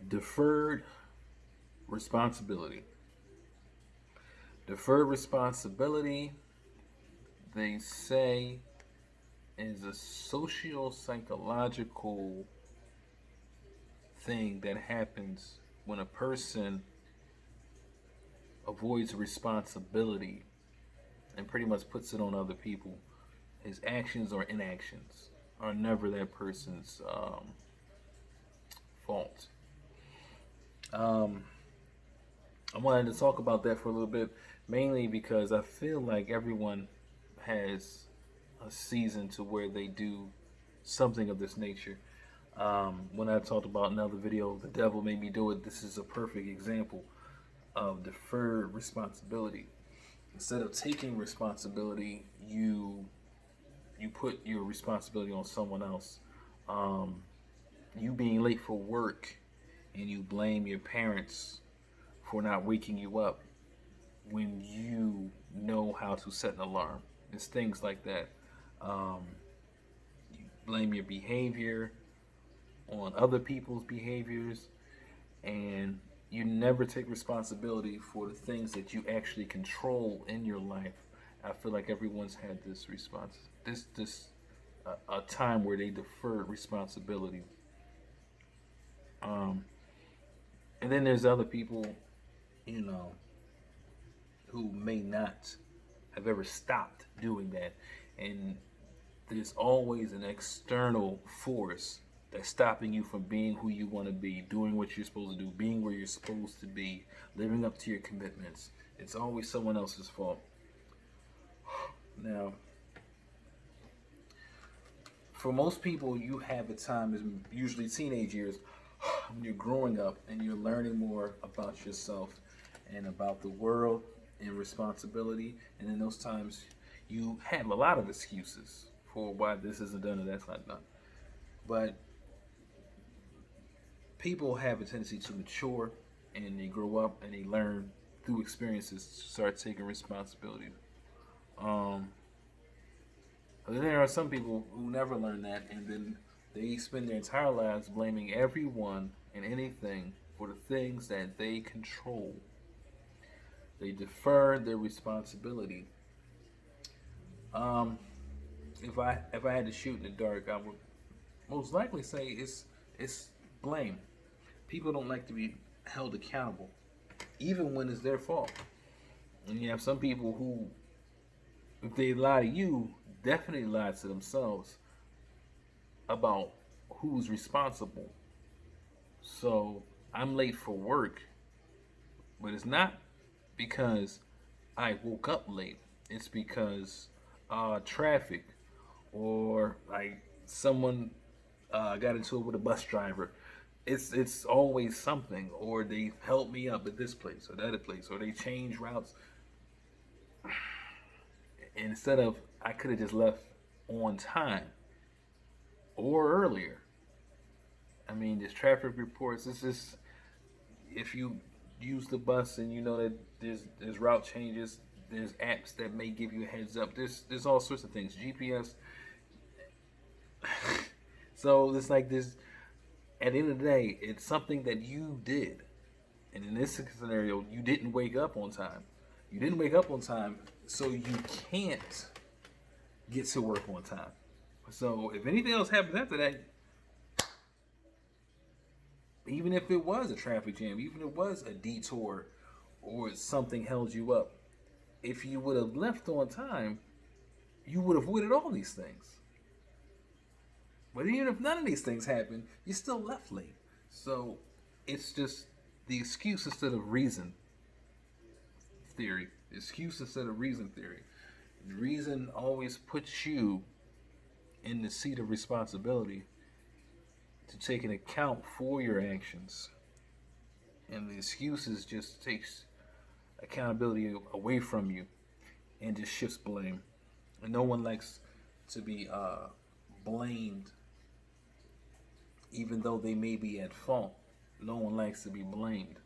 Deferred responsibility. Deferred responsibility, they say, is a socio psychological thing that happens when a person avoids responsibility and pretty much puts it on other people. His actions or inactions are never that person's fault. Um, I wanted to talk about that for a little bit, mainly because I feel like everyone has a season to where they do something of this nature. When I talked about another video, the devil made me do it. This is a perfect example of deferred responsibility. Instead of taking responsibility, you put your responsibility on someone else. Um, you being late for work, and you blame your parents for not waking you up when you know how to set an alarm. It's things like that. Um, you blame your behavior on other people's behaviors, and you never take responsibility for the things that you actually control in your life. I feel like everyone's had this response, this a time where they deferred responsibility. Um, and then there's other people, you know, who may not have ever stopped doing that, and there's always an external force that's stopping you from being who you want to be, doing what you're supposed to do, being where you're supposed to be, living up to your commitments. It's always someone else's fault. Now, for most people, you have a time, is usually teenage years, when you're growing up and you're learning more about yourself and about the world and responsibility. And in those times, you have a lot of excuses for why this isn't done or that's not done. But people have a tendency to mature, and they grow up and they learn through experiences to start taking responsibility. Um, but then there are some people who never learn that, and then they spend their entire lives blaming everyone and anything for the things that they control. They defer their responsibility. Um, if I had to shoot in the dark, I would most likely say it's blame. People don't like to be held accountable, even when it's their fault. And you have some people who, if they lie to you, definitely lie to themselves about who's responsible. So I'm late for work, but it's not because I woke up late. It's because traffic, or like someone got into it with a bus driver. It's always something, or they helped me up at this place or that other place, or they change routes. Instead of, I could have just left on time or earlier. I mean, there's traffic reports. It's just, if you use the bus and you know that there's route changes, there's apps that may give you a heads up. There's all sorts of things. GPS. So it's like this. At the end of the day, it's something that you did, and in this scenario, you didn't wake up on time. You didn't wake up on time, so you can't get to work on time. So if anything else happens after that, even if it was a traffic jam, even if it was a detour or something held you up, if you would have left on time, you would have avoided all these things. But even if none of these things happen, you still left late. So it's just the excuse instead of reason theory. Excuse instead of reason theory. Reason always puts you in the seat of responsibility to take an account for your actions. And the excuses just takes accountability away from you and just shifts blame. And no one likes to be blamed, even though they may be at fault. No one likes to be blamed.